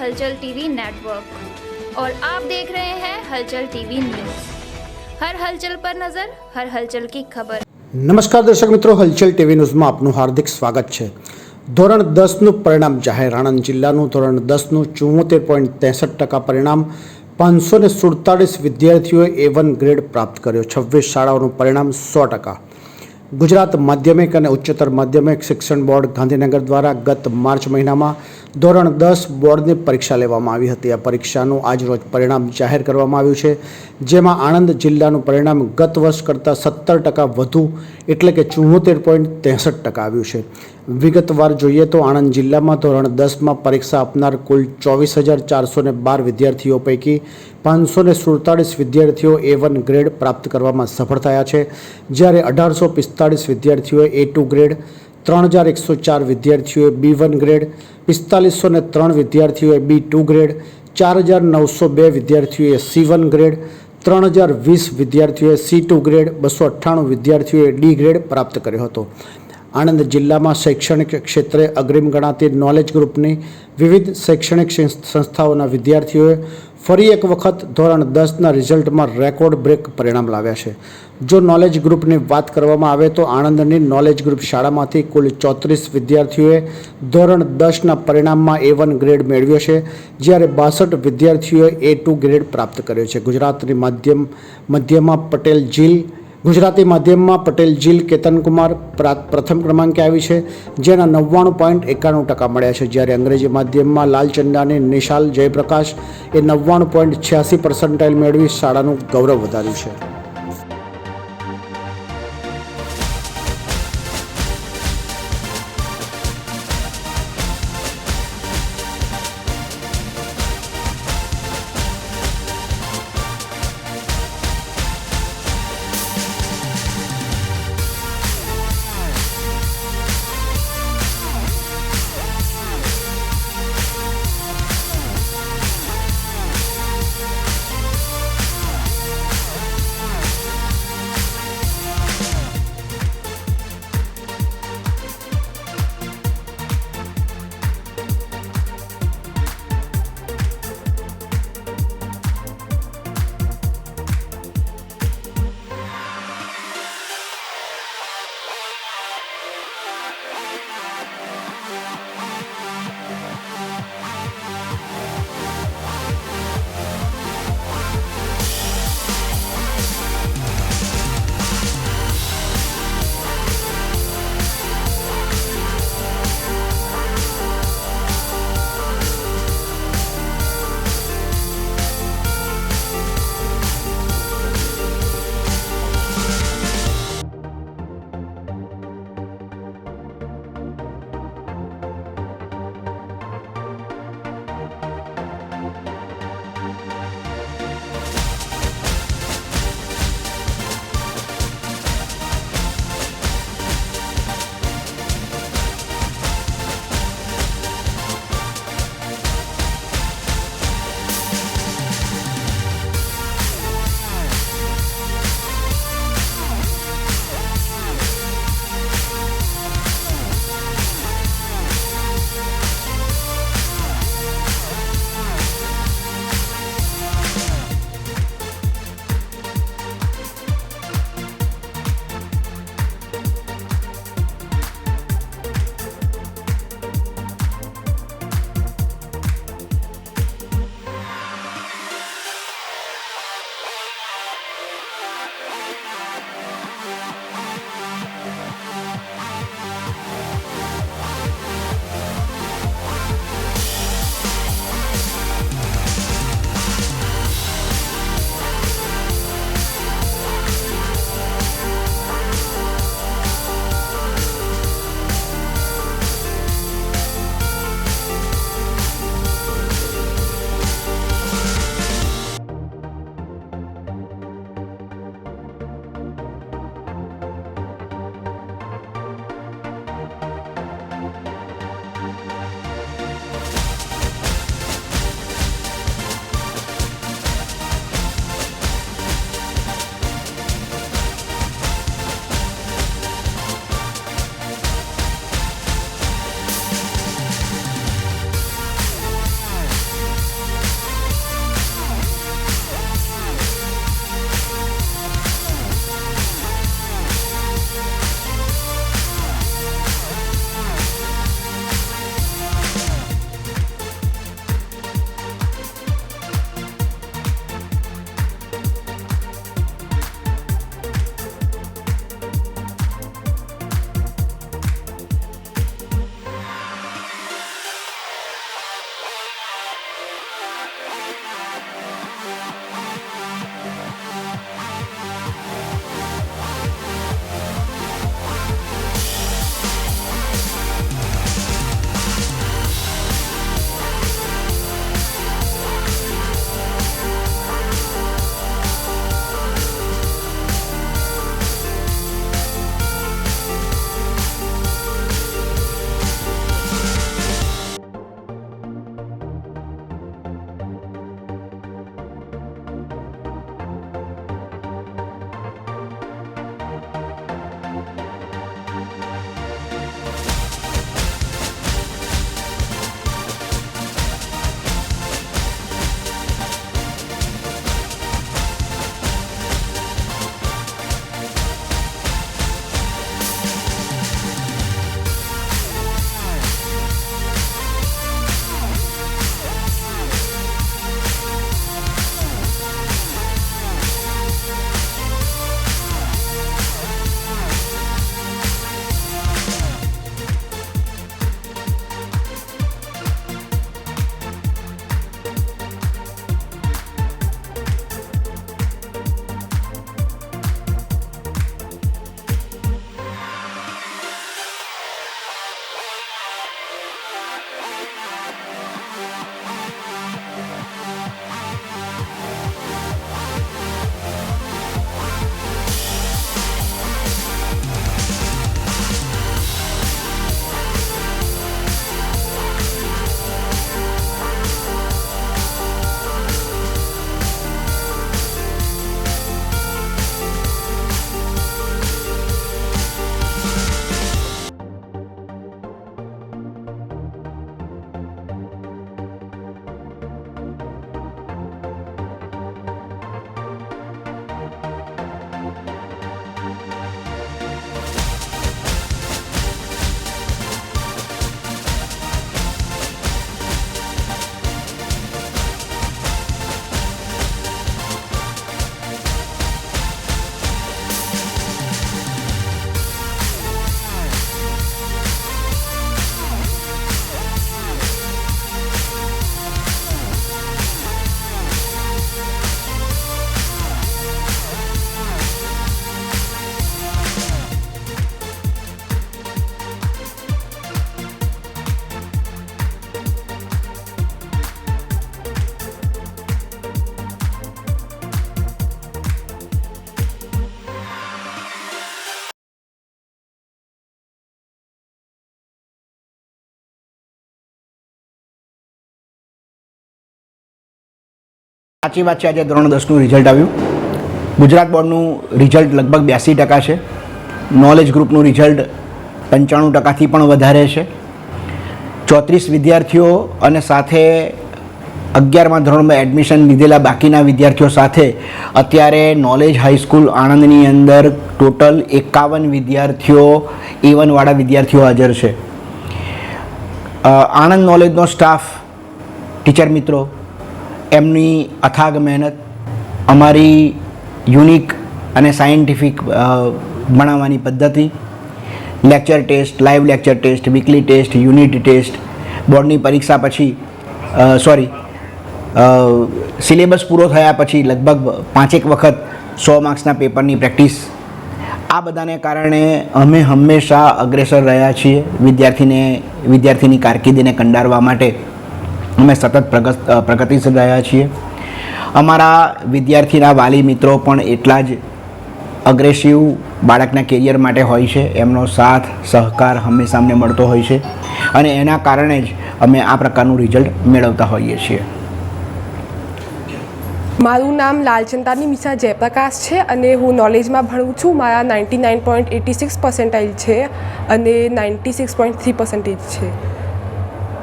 हलचल TV network और आप देख रहे हैं हलचल टीवी न्यूज़। हर हलचल पर नजर, हर हलचल की खबर। नमस्कार दर्शक मित्रों, हलचल टीवी न्यूज़માં આપનું હાર્દિક સ્વાગત છે। ધોરણ 10નું પરિણામ જાહેર। આણંદ જિલ્લાનું ધોરણ 10નું 74.63% પરિણામ 547 વિદ્યાર્થીઓએ A1 ગ્રેડ પ્રાપ્ત કર્યો। 26 શાળાઓનું પરિણામ 100%। ગુજરાત માધ્યમિક અને ઉચ્ચતર માધ્યમિક શિક્ષણ બોર્ડ ગાંધીનગર દ્વારા ગત માર્ચ મહિનામાં ધોરણ 10 બોર્ડની પરીક્ષા લેવામાં આવી હતી। આ પરીક્ષાનું આજરોજ પરિણામ જાહેર કરવામાં આવ્યું છે, જેમાં આણંદ જિલ્લાનું પરિણામ ગત વર્ષ કરતાં 17% વધુ એટલે કે 74.63% આવ્યું છે। વિગતવાર જોઈએ તો આણંદ જિલ્લામાં ધોરણ 10માં પરીક્ષા આપનાર કુલ 24,412 વિદ્યાર્થીઓ પૈકી 547 વિદ્યાર્થીઓ A1 ગ્રેડ પ્રાપ્ત કરવામાં સફળ થયા છે, જ્યારે 1845 વિદ્યાર્થીઓએ A2 ગ્રેડ, 3104 વિદ્યાર્થીઓએ B1 ગ્રેડ, 4503 વિદ્યાર્થીઓએ B2 ગ્રેડ, 4902 વિદ્યાર્થીઓએ C1 ગ્રેડ, 3020 વિદ્યાર્થીઓએ C2 ગ્રેડ, 298 વિદ્યાર્થીઓએ D ગ્રેડ પ્રાપ્ત કર્યો હતો। આણંદ જિલ્લામાં શૈક્ષણિક ક્ષેત્રે અગ્રીમ ગણાતી નોલેજ ગ્રુપની વિવિધ શૈક્ષણિક સંસ્થાઓના વિદ્યાર્થીઓએ ફરી એક વખત ધોરણ 10ના રિઝલ્ટમાં રેકોર્ડ બ્રેક પરિણામ લાવ્યા છે। જો નોલેજ ગ્રુપની વાત કરવામાં આવે તો આણંદની નોલેજ ગ્રુપ શાળામાંથી કુલ 34 વિદ્યાર્થીઓએ ધોરણ 10ના પરિણામમાં A1 ગ્રેડ મેળવ્યો છે, જ્યારે 62 વિદ્યાર્થીઓએ A2 ગ્રેડ પ્રાપ્ત કર્યો છે। ગુજરાતી માધ્યમમાં પટેલ જીલ કેતનકુમાર પ્રથમ ક્રમાંકે આવી છે, જેના 99.91% મળ્યા છે, જ્યારે અંગ્રેજી માધ્યમમાં લાલચંદાની નિશાલ જયપ્રકાશ એ 99.86% મેળવી શાળાનું ગૌરવ વધાર્યું છે। સાચી વાત છે. આજે ધોરણ 10નું રિઝલ્ટ આવ્યું. ગુજરાત બોર્ડનું રિઝલ્ટ લગભગ 82% છે. નોલેજ ગ્રુપનું રિઝલ્ટ 95%થી પણ વધારે છે. 34 વિદ્યાર્થીઓ અને સાથે 11મા ધોરણમાં એડમિશન લીધેલા બાકીના વિદ્યાર્થીઓ સાથે અત્યારે નોલેજ હાઈસ્કૂલ આણંદની અંદર ટોટલ 51 વિદ્યાર્થીઓ A1 વાળા વિદ્યાર્થીઓ હાજર છે. આણંદ નોલેજનો સ્ટાફ, ટીચર મિત્રો, એમની અથાગ મહેનત, અમારી યુનિક અને સાયન્ટિફિક ભણાવવાની પદ્ધતિ, lecture test, live lecture test, weekly test, unit test, બોર્ડની પરીક્ષા પછી સિલેબસ પૂરો થયા પછી લગભગ 5 વખત 100 માર્ક્સના પેપરની પ્રેક્ટિસ, આ બધાને કારણે અમે હંમેશા અગ્રેસર રહ્યા છીએ. વિદ્યાર્થીની કારકિર્દીને કંડારવા માટે અમે સતત પ્રગતિશીલ રહ્યા છીએ. અમારા વિદ્યાર્થીના વાલી મિત્રો પણ એટલા જ અગ્રેસિવ બાળકના કેરિયર માટે હોય છે. એમનો સાથ સહકાર હંમેશા અમને મળતો હોય છે અને એના કારણે જ અમે આ પ્રકારનું રિઝલ્ટ મેળવતા હોઈએ છીએ. મારું નામ લાલચંદાની મિસા જયપ્રકાશ છે અને હું નોલેજમાં ભણું છું. મારા 99.86% છે અને 96.3% છે.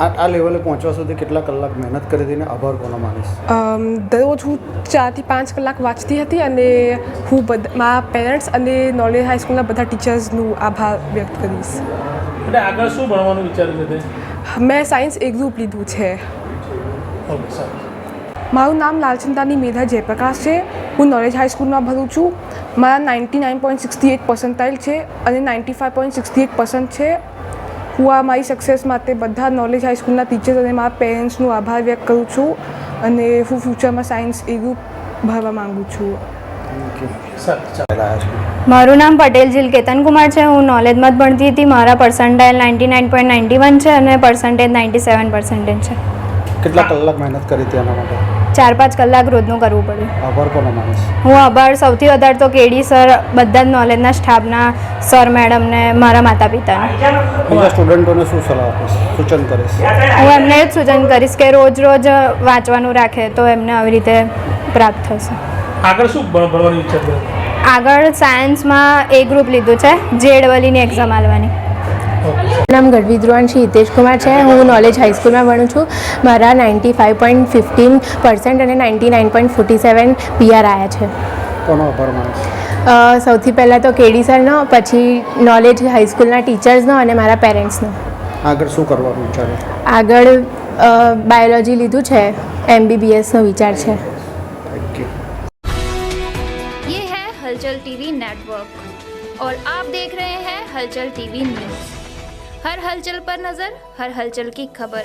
આ લેવલે પહોંચવા સુધી કેટલા કલાક મહેનત કરી હતી ને આભાર કોનો માનીશ? દરરોજ હું 4 થી 5 કલાક વાંચતી હતી અને હું મારા પેરેન્ટ્સ અને નોલેજ હાઈસ્કૂલના બધા ટીચર્સનું આભાર વ્યક્ત કરીશ. એટલે આગળ શું ભણવાનું વિચાર્યું છે? મેં સાયન્સ એ ગ્રુપ લીધું છે. ઓકે, સારું. મારું નામ લાલચંદાની મેધા જયપ્રકાશ છે. હું નોલેજ હાઈસ્કૂલમાં ભણું છું. મારા 99.68% છે અને 95.68% છે. હું આ મારી સક્સેસ માટે બધા નોલેજ હાઈસ્કૂલના ટીચર્સ અને મારા પેરેન્ટ્સનું આભાર વ્યક્ત કરું છું અને હું ફ્યુચરમાં સાયન્સ એ ગ્રુપ ભરવા માગું છું. મારું નામ પટેલ જીલ કેતન કુમાર છે. હું નોલેજમાં જ ભણતી હતી. મારા પર્સન્ટાઇલ 99.91 છે અને પર્સન્ટેજ 97% છે. કેટલા કલાક મહેનત કરી હતી આના માટે? 4-5 કલાક રોજનું કરવું પડ્યું. આભાર કોનો માનીશ? હું આભાર સૌથી વધારે તો કેડી સર, બધા જ નોલેજના સ્ટાફના, સર મેડમને, મારા માતા પિતાને. બીજા સ્ટુડન્ટોને શું સલાહ આપીશ, સૂચન કરીશ? હું એમને જ સૂચન કરીશ કે રોજ વાંચવાનું રાખે તો એમને આવી રીતે પ્રાપ્ત થશે. આગળ શું ભણવાનું વિચાર છે? આગળ સાયન્સમાં એ ગ્રુપ લીધું છે, JEEની એક્ઝામ આપવાની. મારું નામ ગઢવી ધ્રુવાંશી હિતેશ કુમાર છે. હું નોલેજ હાઈસ્કૂલમાં ભણું છું. મારા 95.15% અને 99.47 PR આવ્યા છે. કોનો આભાર માનીશ? સૌથી પહેલાં તો કેડી સરનો, પછી નોલેજ હાઈસ્કૂલના ટીચર્સનો અને મારા પેરેન્ટ્સનો. આગળ શું કરવાનું વિચારે? આગળ બાયોલોજી લીધું છે, MBBSનો વિચાર છે. ये है हलचल टीवी नेटवर्क और आप देख रहे हैं हलचल टीवी न्यूज़. हर हलचल पर नज़र, हर हलचल की खबर.